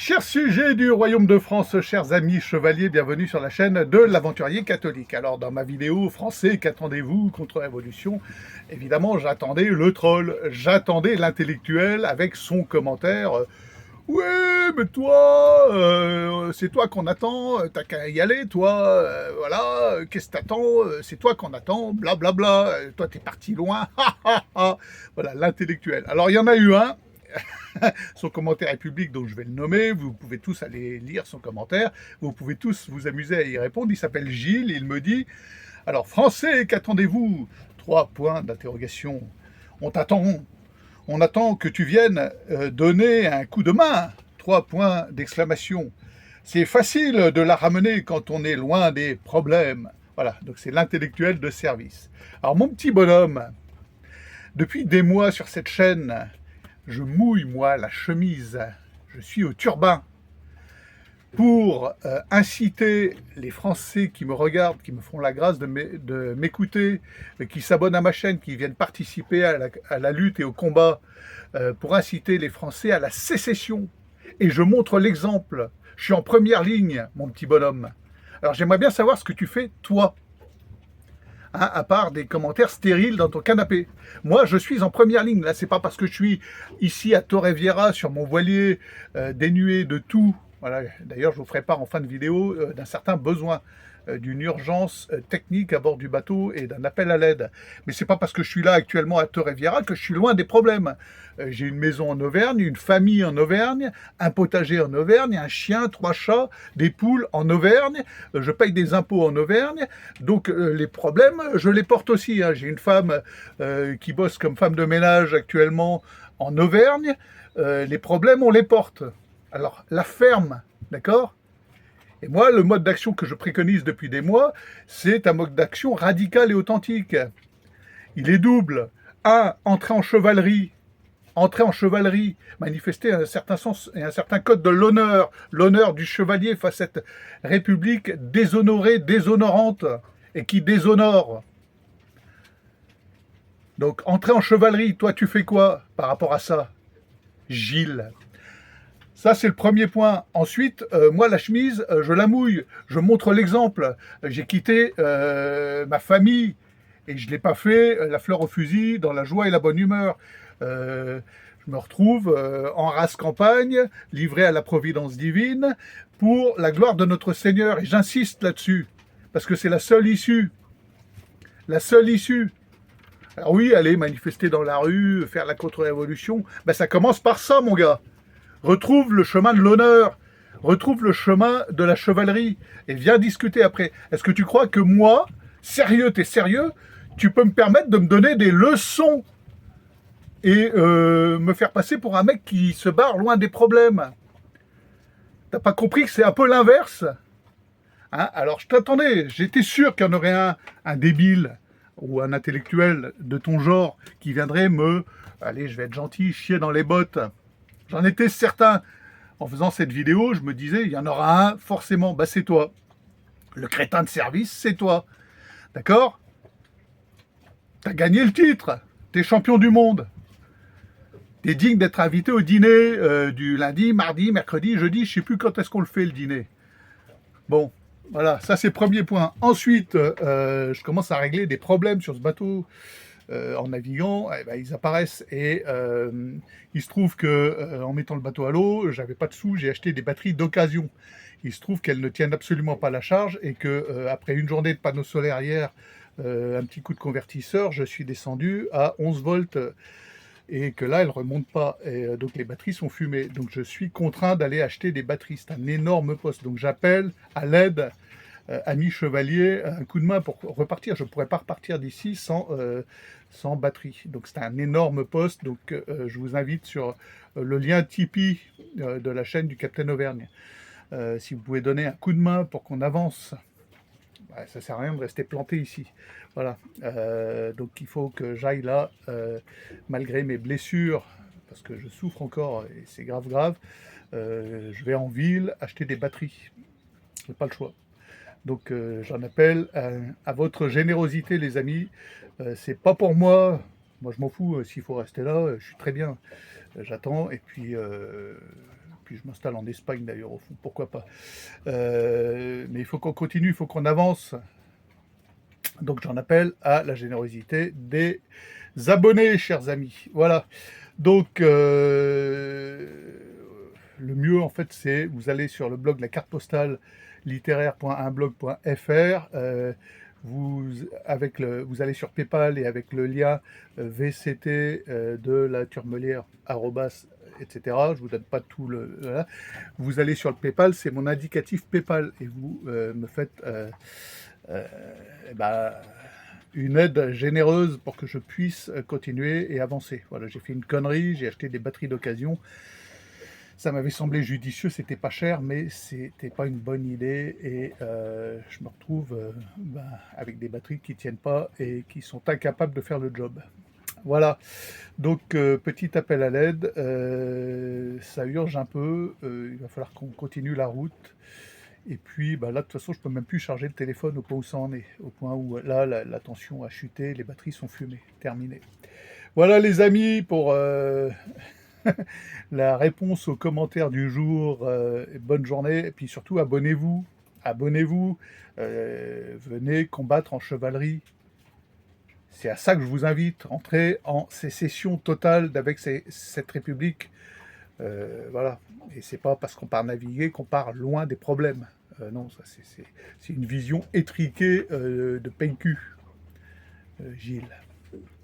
Chers sujets du Royaume de France, chers amis chevaliers, bienvenue sur la chaîne de l'Aventurier Catholique. Alors dans ma vidéo Français, qu'attendez-vous contre révolution? Évidemment, j'attendais le troll, j'attendais l'intellectuel avec son commentaire. Ouais, mais toi, c'est toi qu'on attend, t'as qu'à y aller, toi, voilà, qu'est-ce que t'attends, c'est toi qu'on attend, blablabla, toi t'es parti loin, ha ha ha. Voilà, l'intellectuel. Alors il y en a eu un. Son commentaire est public, donc je vais le nommer. Vous pouvez tous aller lire son commentaire. Vous pouvez tous vous amuser à y répondre. Il s'appelle Gilles. Il me dit, alors, Français, qu'attendez-vous? 3 points d'interrogation. On t'attend. On attend que tu viennes donner un coup de main. 3 points d'exclamation. C'est facile de la ramener quand on est loin des problèmes. Voilà, donc c'est l'intellectuel de service. Alors, mon petit bonhomme, depuis des mois sur cette chaîne, je mouille, moi, la chemise, je suis au turbin pour inciter les Français qui me regardent, qui me font la grâce de m'écouter, qui s'abonnent à ma chaîne, qui viennent participer à la lutte et au combat, pour inciter les Français à la sécession. Et je montre l'exemple. Je suis en première ligne, mon petit bonhomme. Alors j'aimerais bien savoir ce que tu fais, toi. Hein, à part des commentaires stériles dans ton canapé. Moi, je suis en première ligne. Là, c'est pas parce que je suis ici à Torrevieja sur mon voilier dénué de tout. Voilà. D'ailleurs, je vous ferai part en fin de vidéo d'un certain besoin, d'une urgence technique à bord du bateau et d'un appel à l'aide. Mais c'est pas parce que je suis là actuellement à Torrevieja que je suis loin des problèmes. J'ai une maison en Auvergne, une famille en Auvergne, un potager en Auvergne, un chien, 3 chats, des poules en Auvergne. Je paye des impôts en Auvergne. Donc les problèmes, je les porte aussi. Hein. J'ai une femme qui bosse comme femme de ménage actuellement en Auvergne. Les problèmes, on les porte. Alors, la ferme, d'accord? Et moi, le mode d'action que je préconise depuis des mois, c'est un mode d'action radical et authentique. Il est double. 1. Entrer en chevalerie. Entrer en chevalerie, manifester un certain sens et un certain code de l'honneur. L'honneur du chevalier face à cette république déshonorée, déshonorante, et qui déshonore. Donc, entrer en chevalerie, toi, tu fais quoi par rapport à ça, Gilles? Ça, c'est le premier point. Ensuite, moi, la chemise, je la mouille. Je montre l'exemple. J'ai quitté ma famille et je ne l'ai pas fait la fleur au fusil, dans la joie et la bonne humeur. Je me retrouve en race campagne, livré à la providence divine, pour la gloire de notre Seigneur. Et j'insiste là-dessus, parce que c'est la seule issue. La seule issue. Alors oui, aller manifester dans la rue, faire la contre-révolution, ben ça commence par ça, mon gars. Retrouve le chemin de l'honneur, retrouve le chemin de la chevalerie, et viens discuter après. Est-ce que tu crois que moi, sérieux, t'es sérieux, tu peux me permettre de me donner des leçons et me faire passer pour un mec qui se barre loin des problèmes? T'as pas compris que c'est un peu l'inverse? Hein? Alors je t'attendais, j'étais sûr qu'il y en aurait un débile ou un intellectuel de ton genre qui viendrait allez, je vais être gentil, chier dans les bottes. J'en étais certain. En faisant cette vidéo, je me disais, il y en aura un, forcément. Bah, c'est toi. Le crétin de service, c'est toi. D'accord? T'as gagné le titre. T'es champion du monde. T'es digne d'être invité au dîner du lundi, mardi, mercredi, jeudi. Je sais plus quand est-ce qu'on le fait, le dîner. Bon, voilà, ça c'est le premier point. Ensuite, je commence à régler des problèmes sur ce bateau. En naviguant, eh ben, ils apparaissent et il se trouve que en mettant le bateau à l'eau, j'avais pas de sous, j'ai acheté des batteries d'occasion. Il se trouve qu'elles ne tiennent absolument pas la charge et que après une journée de panneaux solaires hier, un petit coup de convertisseur, je suis descendu à 11 volts et que là, elles ne remontent pas. Et donc les batteries sont fumées. Donc je suis contraint d'aller acheter des batteries. C'est un énorme poste. Donc j'appelle à l'aide ami chevalier, un coup de main pour repartir. Je ne pourrais pas repartir d'ici sans batterie. Donc c'est un énorme poste. Donc je vous invite sur le lien Tipeee de la chaîne du Capitaine Auvergne. Si vous pouvez donner un coup de main pour qu'on avance, bah, ça ne sert à rien de rester planté ici. Voilà. Donc il faut que j'aille là, malgré mes blessures, parce que je souffre encore et c'est grave grave. Je vais en ville acheter des batteries. Je n'ai pas le choix. Donc j'en appelle à votre générosité, les amis. C'est pas pour moi. Moi, je m'en fous. S'il faut rester là, je suis très bien. J'attends. Et puis puis je m'installe en Espagne d'ailleurs, au fond, pourquoi pas. Mais il faut qu'on continue, il faut qu'on avance. Donc j'en appelle à la générosité des abonnés, chers amis. Voilà. Donc le mieux en fait, c'est vous allez sur le blog la carte postale littéraire.unblog.fr. Vous allez sur PayPal et avec le lien VCT de la Turmelière etc. Je vous donne pas tout le. Voilà. Vous allez sur le PayPal, c'est mon indicatif PayPal et vous me faites euh, bah, une aide généreuse pour que je puisse continuer et avancer. Voilà, j'ai fait une connerie, j'ai acheté des batteries d'occasion. Ça m'avait semblé judicieux, c'était pas cher, mais c'était pas une bonne idée et je me retrouve avec des batteries qui tiennent pas et qui sont incapables de faire le job. Voilà, donc petit appel à l'aide, ça urge un peu, il va falloir qu'on continue la route. Et puis là, de toute façon, je peux même plus charger le téléphone au point où ça en est, au point où là, la tension a chuté, les batteries sont fumées, terminé. Voilà les amis pour la réponse aux commentaires du jour. Bonne journée et puis surtout abonnez-vous, abonnez-vous, venez combattre en chevalerie. C'est à ça que je vous invite, entrez en sécession totale avec cette république. Voilà, et c'est pas parce qu'on part naviguer qu'on part loin des problèmes. Non, ça c'est une vision étriquée de PNQ, Gilles.